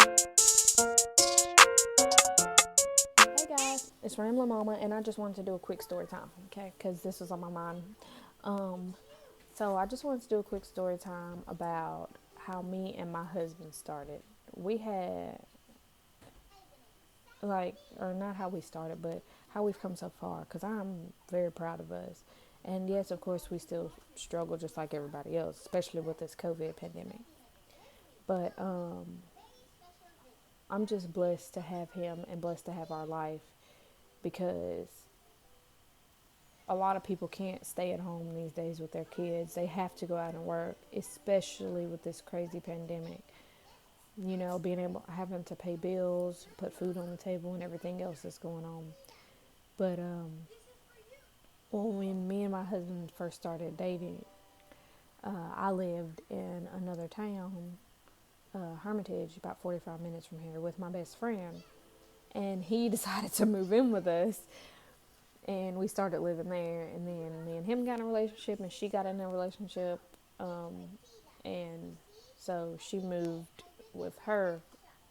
Hey guys, it's Rambling Mama, and I just wanted to do a quick story time, okay? Because this was on my mind. Um, so I just wanted to do a quick story time about how me and my husband started. We had or not how we started, but how we've come so far. Because I'm very proud of us. And yes, of course, we still struggle just like everybody else, especially with this COVID pandemic. But I'm just blessed to have him and blessed to have our life because a lot of people can't stay at home these days with their kids. They have to go out and work, especially with this crazy pandemic. You know, being able having to pay bills, put food on the table, and everything else that's going on. But when me and my husband first started dating, I lived in another town, Hermitage, about 45 minutes from here, with my best friend, and he decided to move in with us. And we started living there, and then me and him got in a relationship, and she got in a relationship, um, and so she moved with her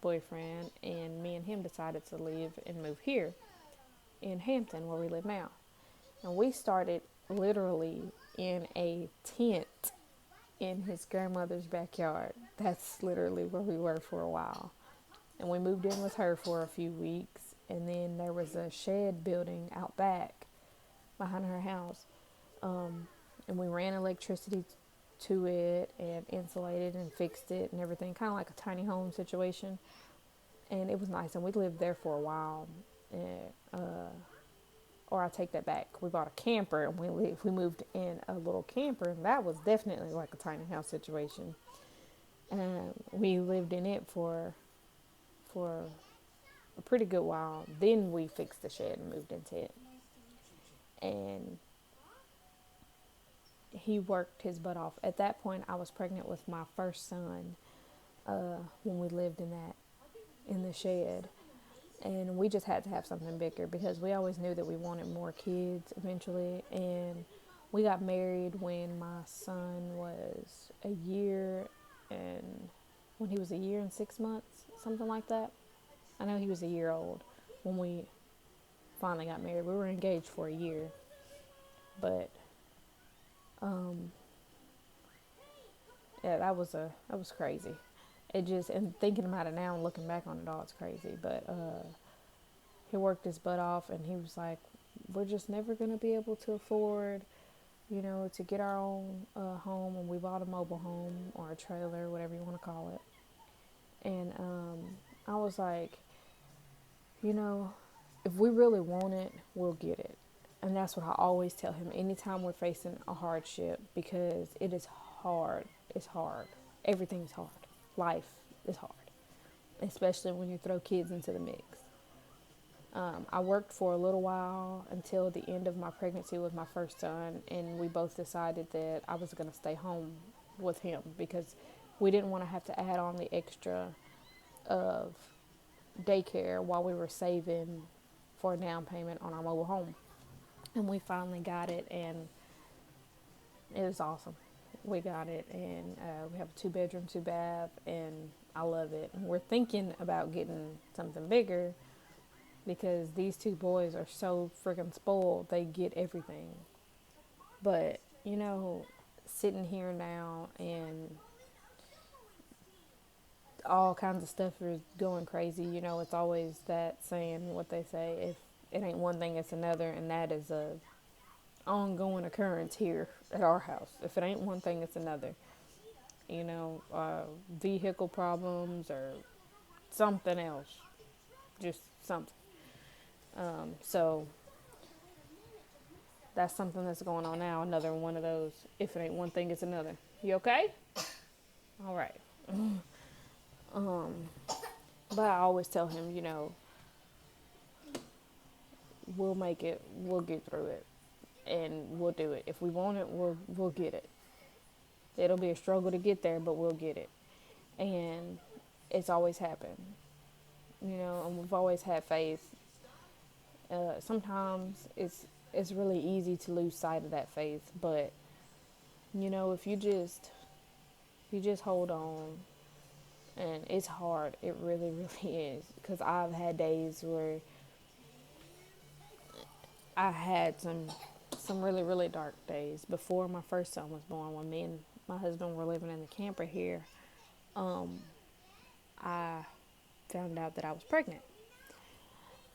boyfriend, and me and him decided to leave and move here in Hampton, where we live now. And we started literally in a tent in his grandmother's backyard. That's literally where we were for a while. And we moved in with her for a few weeks, and then there was a shed building out back behind her house. Um, and we ran electricity to it and insulated and fixed it and everything, kind of like a tiny home situation. And it was nice, and we lived there for a while. And, or I take that back. We bought a camper and we moved in a little camper, and that was definitely like a tiny house situation. And we lived in it for a pretty good while. Then we fixed the shed and moved into it. And he worked his butt off. At that point, I was pregnant with my first son when we lived in the shed, and we just had to have something bigger because we always knew that we wanted more kids eventually. And we got married when my son was a year and when he was a year and 6 months, something like that. I know he was a year old when we finally got married. We were engaged for a year, but um, yeah, that was crazy. It just, and thinking about it now and looking back on it all, it's crazy. But he worked his butt off, and he was like, "We're just never gonna be able to afford, to get our own home." And we bought a mobile home or a trailer, whatever you want to call it. And I was like, you know, if we really want it, we'll get it. And that's what I always tell him anytime we're facing a hardship, because it is hard. It's hard. Everything's hard. Life is hard, especially when you throw kids into the mix. I worked for a little while until the end of my pregnancy with my first son, and we both decided that I was going to stay home with him because we didn't want to have to add on the extra of daycare while we were saving for a down payment on our mobile home. And we finally got it, and it was awesome. We got it, and we have a 2 bedroom, 2 bath, and I love it. And we're thinking about getting something bigger because these two boys are so freaking spoiled. They get everything. But, sitting here now and all kinds of stuff is going crazy. It's always that saying, what they say, if it ain't one thing, it's another, and that is a ongoing occurrence here at our house. If it ain't one thing, it's another. Vehicle problems or something else, just something. So that's something that's going on now. Another one of those. If it ain't one thing, it's another. You okay? All right. Um, but I always tell him, we'll make it. We'll get through it, and we'll do it. If we want it, we'll get it. It'll be a struggle to get there, but we'll get it. And it's always happened, and we've always had faith. Sometimes it's really easy to lose sight of that faith, but if you just hold on And it's hard. It really, really is. Because I've had days where I had some really, really dark days before my first son was born. When me and my husband were living in the camper here, I found out that I was pregnant.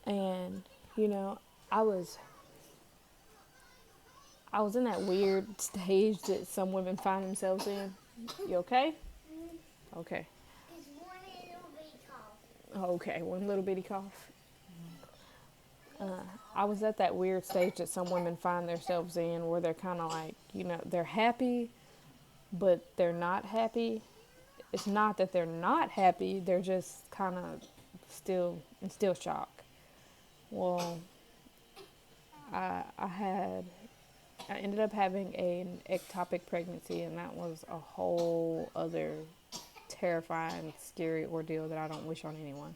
And, you know, I was I was in that weird stage that some women find themselves in. You okay? Okay. Okay, one little bitty cough. I was at that weird stage that some women find themselves in where they're kind of like, they're happy, but they're not happy. It's not that they're not happy, they're just kind of still in still shock. Well, I had I ended up having an ectopic pregnancy, and that was a whole other terrifying, scary ordeal that I don't wish on anyone.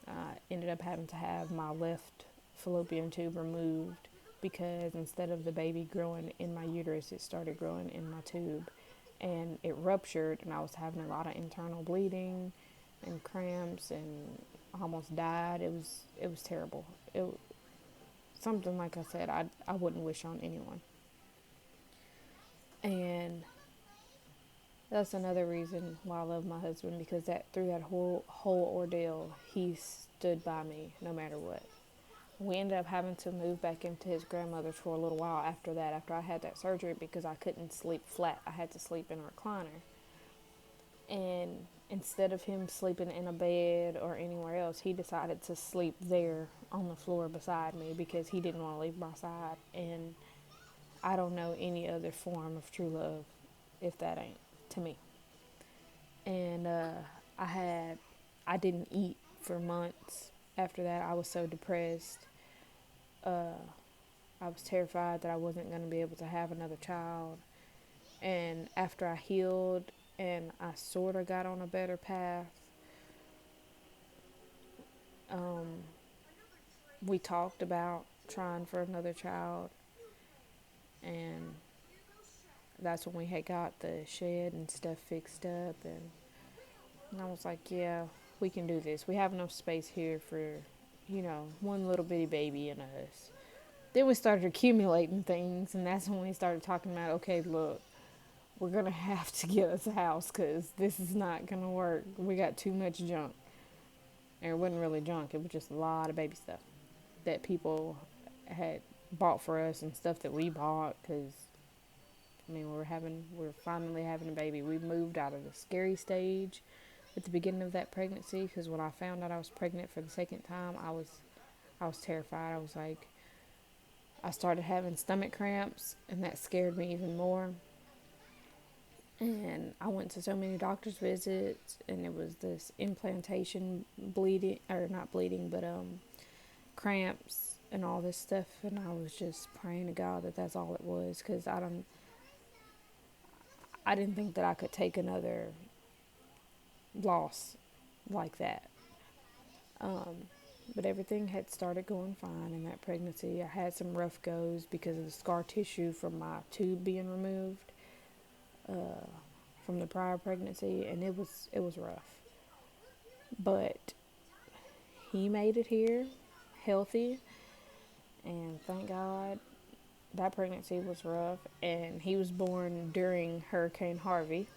I ended up having to have my left fallopian tube removed because instead of the baby growing in my uterus, it started growing in my tube, and it ruptured, and I was having a lot of internal bleeding and cramps, and I almost died. It was terrible. It something like I said, I wouldn't wish on anyone. And that's another reason why I love my husband, because that through that whole ordeal, he stood by me no matter what. We ended up having to move back into his grandmother's for a little while after that, after I had that surgery, because I couldn't sleep flat. I had to sleep in a recliner. And instead of him sleeping in a bed or anywhere else, he decided to sleep there on the floor beside me because he didn't want to leave my side. And I don't know any other form of true love if that ain't to me. And I had I didn't eat for months after that. I was so depressed. I was terrified that I wasn't going to be able to have another child. And after I healed and I sort of got on a better path, um, we talked about trying for another child. And that's when we had got the shed and stuff fixed up. And I was like, yeah, we can do this. We have enough space here for, one little bitty baby and us. Then we started accumulating things, and that's when we started talking about, okay, look, we're going to have to get us a house because this is not going to work. We got too much junk. And it wasn't really junk, it was just a lot of baby stuff that people had bought for us and stuff that we bought because, we're finally having a baby. We moved out of the scary stage at the beginning of that pregnancy because when I found out I was pregnant for the second time, I was terrified. I was like, I started having stomach cramps, and that scared me even more. And I went to so many doctor's visits, and it was this implantation bleeding, or not bleeding, but cramps and all this stuff. And I was just praying to God that that's all it was, because I didn't think that I could take another loss like that. But everything had started going fine in that pregnancy. I had some rough goes because of the scar tissue from my tube being removed from the prior pregnancy, and it was rough. But he made it here healthy, and thank God. That pregnancy was rough, and he was born during Hurricane Harvey,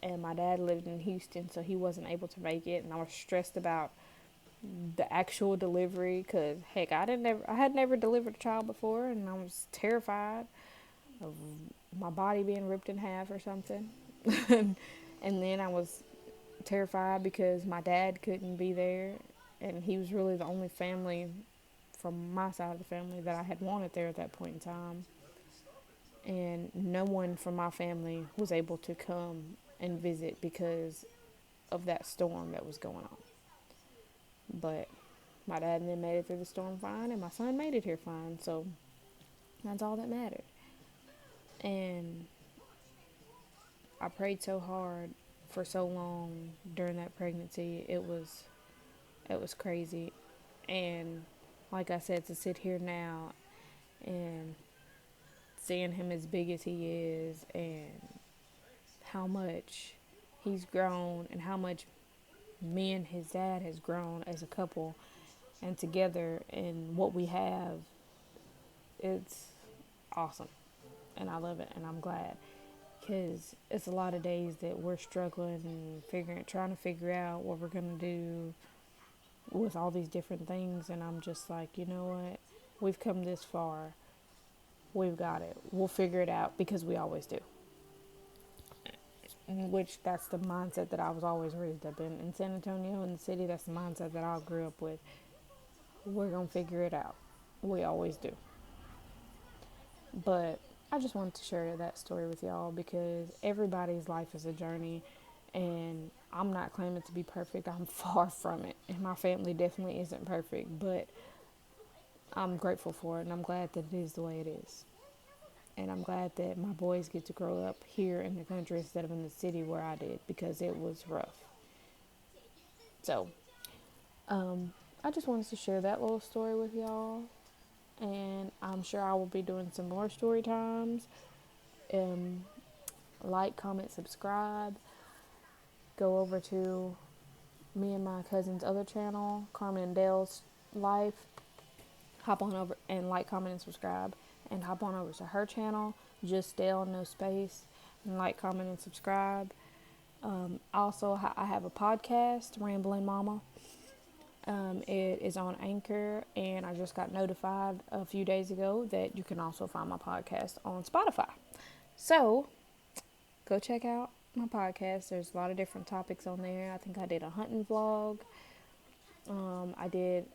and my dad lived in Houston, so he wasn't able to make it, and I was stressed about the actual delivery because heck, I had never delivered a child before, and I was terrified of my body being ripped in half or something. And then I was terrified because my dad couldn't be there, and he was really the only family from my side of the family that I had wanted there at that point in time. And no one from my family was able to come and visit because of that storm that was going on. But my dad and them made it through the storm fine, and my son made it here fine, so that's all that mattered. And I prayed so hard for so long during that pregnancy. It was crazy. And like I said, to sit here now and seeing him as big as he is, and how much he's grown and how much me and his dad has grown as a couple and together, and what we have, it's awesome. And I love it, and I'm glad, because it's a lot of days that we're struggling and trying to figure out what we're gonna do with all these different things. And I'm just like, you know what? We've come this far. We've got it. We'll figure it out, because we always do. Which, that's the mindset that I was always raised up in San Antonio, in the city. That's the mindset that I grew up with. We're gonna figure it out. We always do. But I just wanted to share that story with y'all, because everybody's life is a journey, and I'm not claiming to be perfect. I'm far from it, and my family definitely isn't perfect, but I'm grateful for it, and I'm glad that it is the way it is. And I'm glad that my boys get to grow up here in the country instead of in the city where I did, because it was rough. So, I just wanted to share that little story with y'all, and I'm sure I will be doing some more story times. Um, like, comment, subscribe. Go over to me and my cousin's other channel, Carmen and Dale's Life. Hop on over and like, comment, and subscribe. And hop on over to her channel, just Dale, no space. And like, comment, and subscribe. Also, I have a podcast, Ramblin' Mama. It is on Anchor, and I just got notified a few days ago that you can also find my podcast on Spotify. So, go check out my podcast. There's a lot of different topics on there. I think I did a hunting vlog. I did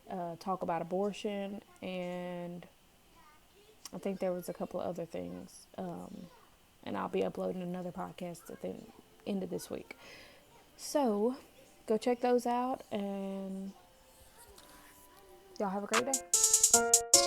talk about abortion, and I think there was a couple of other things. And I'll be uploading another podcast at the end of this week. So, go check those out, and y'all have a great day.